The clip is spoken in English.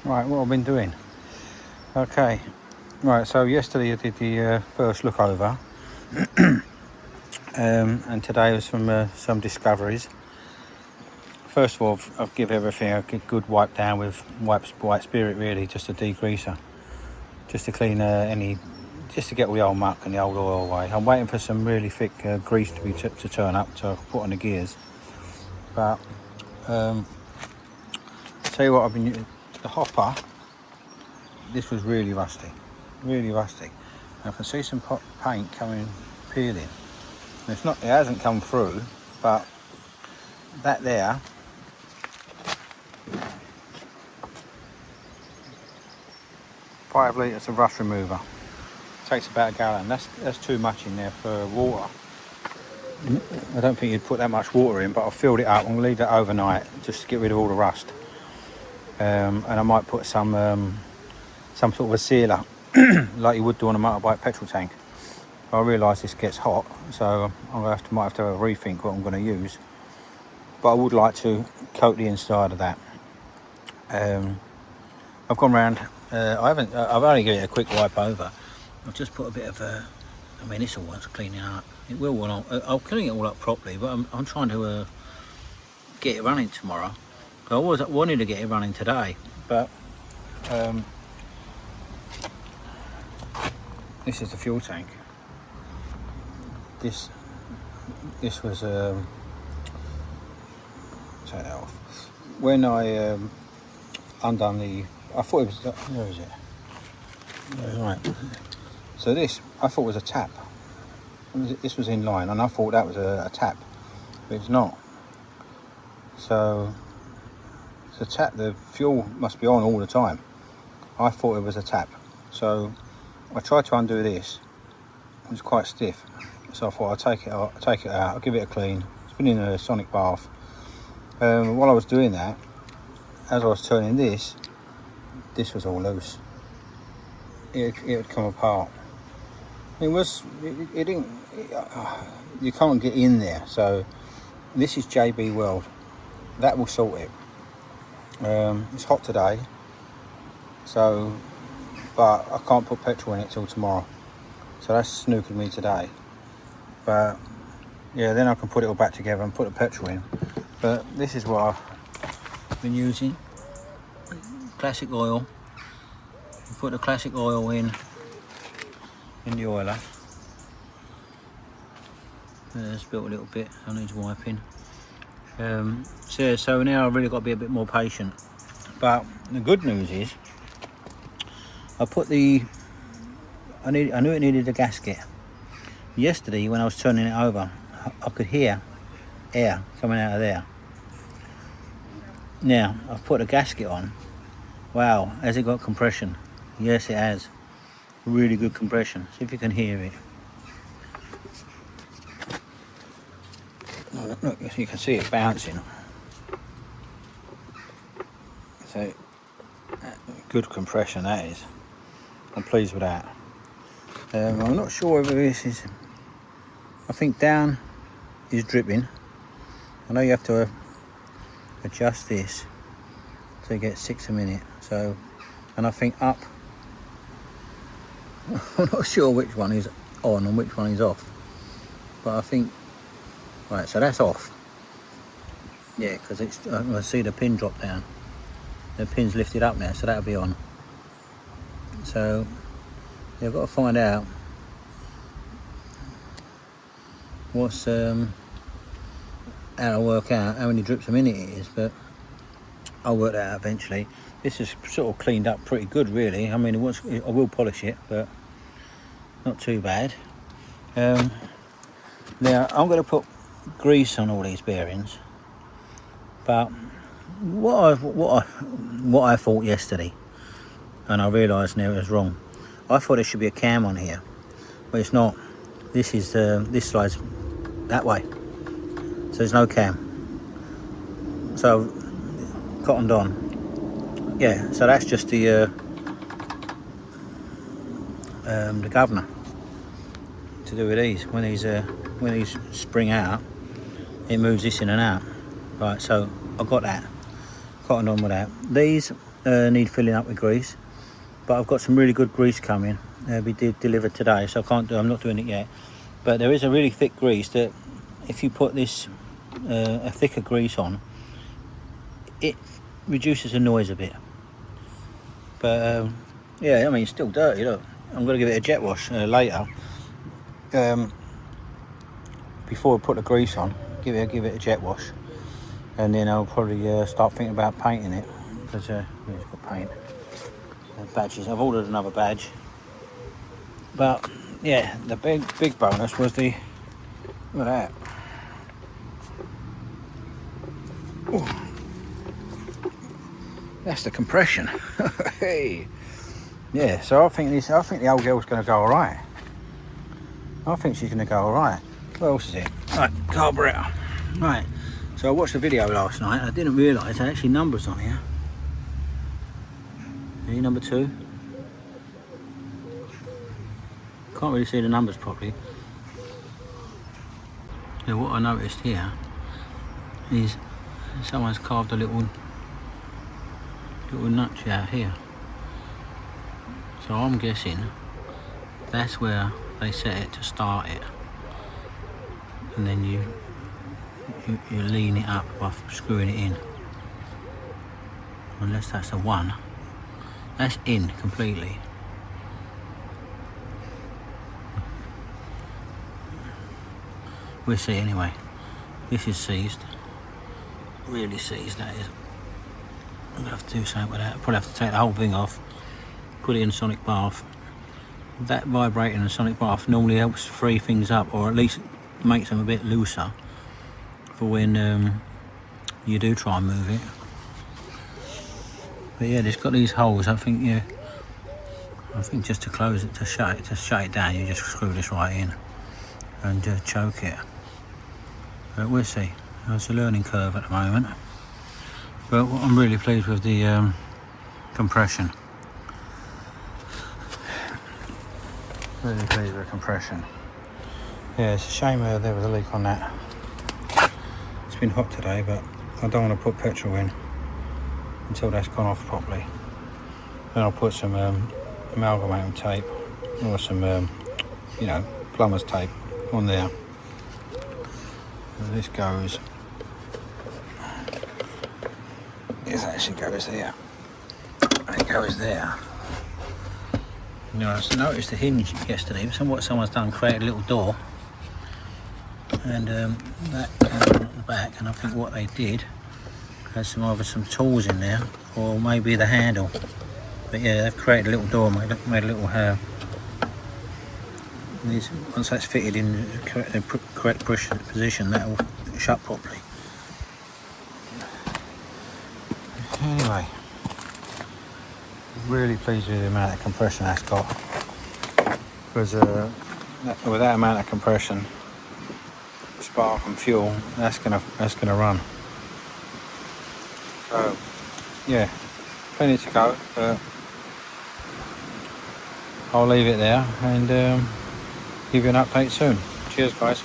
Right, what I've been doing. Okay, right, so yesterday I did the first look over, and today was some discoveries. First of all, I've give everything a good wipe down with white spirit, really, just a degreaser, just to clean just to get all the old muck and the old oil away. I'm waiting for some really thick grease to turn up to put on the gears. But tell you what, I've been using the hopper. This was really rusty, really rusty. And I can see some paint peeling. And it hasn't come through, but that there, 5 litres of rust remover. Takes about a gallon. That's too much in there for water. I don't think you'd put that much water in, but I've filled it up. I'm going to leave that overnight just to get rid of all the rust. And I might put some sort of a sealer like you would do on a motorbike petrol tank. I realise this gets hot, so might have to have a rethink what I'm going to use. But I would like to coat the inside of that. I've gone round. I've only given it a quick wipe over. I've just put a bit of this all wants cleaning up. It will when I'll clean it all up properly, but I'm trying to get it running tomorrow. I wanted to get it running today, but this is the fuel tank. This was take that off. When I undone I thought it was, where is it? Right. So this I thought was a tap. This was in line, and I thought that was a tap, but it's not. So it's a tap. The fuel must be on all the time. I thought it was a tap. So I tried to undo this. It was quite stiff. So I thought I'll take it out, I'll give it a clean. It's been in a sonic bath. While I was doing that, as I was turning this was all loose. It would come apart. You can't get in there. So this is JB World. That will sort it. It's hot today, so but I can't put petrol in it till tomorrow. So that's snookered me today. But yeah, then I can put it all back together and put the petrol in. But this is what I've been using. Classic oil. You put the classic oil in the oiler. It's built a little bit, I need wiping. So now I've really got to be a bit more patient. But the good news is, I knew it needed a gasket. Yesterday when I was turning it over, I could hear air coming out of there. Now I've put a gasket on. Wow, has it got compression? Yes, it has. Really good compression. See if you can hear it. Oh, look, you can see it bouncing. So good compression that is. I'm pleased with that. I'm not sure whether this is. I think down is dripping. I know you have to adjust this to get 6 a minute. So, and I think up. I'm not sure which one is on and which one is off. But I think. Right, so that's off. Yeah, because I see the pin drop down. The pin's lifted up now, so that'll be on. So yeah, I've got to find out what's how to work out how many drips a minute it is, but I'll work that out eventually. This is sort of cleaned up pretty good, really. I mean, I will polish it, but not too bad. Now I'm going to put grease on all these bearings, but what I thought yesterday, and I realised now it was wrong. I thought there should be a cam on here, but it's not. This is this slides that way, so there's no cam. So cottoned on. Yeah, so that's just the governor to do with these. When these spring out, it moves this in and out. Right, so I've got that cottoned on with that. These need filling up with grease, but I've got some really good grease coming. We did deliver today, so I'm not doing it yet. But there is a really thick grease that if you put this a thicker grease on, it reduces the noise a bit. But yeah, I mean, it's still dirty. Look, I'm going to give it a jet wash later. Before I put the grease on, give it a jet wash, and then I'll probably start thinking about painting it. Because it's got paint badges. I've ordered another badge, but yeah, the big bonus was the look at that. Ooh. That's the compression. Hey, yeah. So I think the old girl's going to go all right. I think she's going to go all right. What else is it? Right, carburetor. Right. So I watched the video last night. I didn't realise there are actually numbers on here. See, number 2. Can't really see the numbers properly. So what I noticed here is someone's carved a little notch out here. So I'm guessing that's where they set it to start it, and then you lean it up by screwing it in. Unless that's the one. That's in completely. We'll see anyway. This is seized. Really seized, that is. I'm going to have to do something with that. Probably have to take the whole thing off, put it in a sonic bath. That vibrating in a sonic bath normally helps free things up, or at least makes them a bit looser for when you do try and move it. But yeah, it's got these holes. I think just to close it, to shut it down, you just screw this right in and choke it. But we'll see. It's a learning curve at the moment. But I'm really pleased with the compression. Really pleased with the compression. Yeah, it's a shame there was a leak on that. It's been hot today, but I don't want to put petrol in until that's gone off properly. Then I'll put some amalgamating tape or some, plumber's tape on there. And this goes. This actually goes there. And it goes there. I noticed the hinge yesterday. What someone's done, created a little door, and that came on at the back. And I think what they did has either some tools in there, or maybe the handle. But yeah, they've created a little door, made a little. Once that's fitted in the correct position, that will shut properly. Anyway. Really pleased with the amount of compression that's got, because with that amount of compression, spark and fuel, that's gonna run. So yeah, plenty to go, but I'll leave it there and give you an update soon. Cheers guys.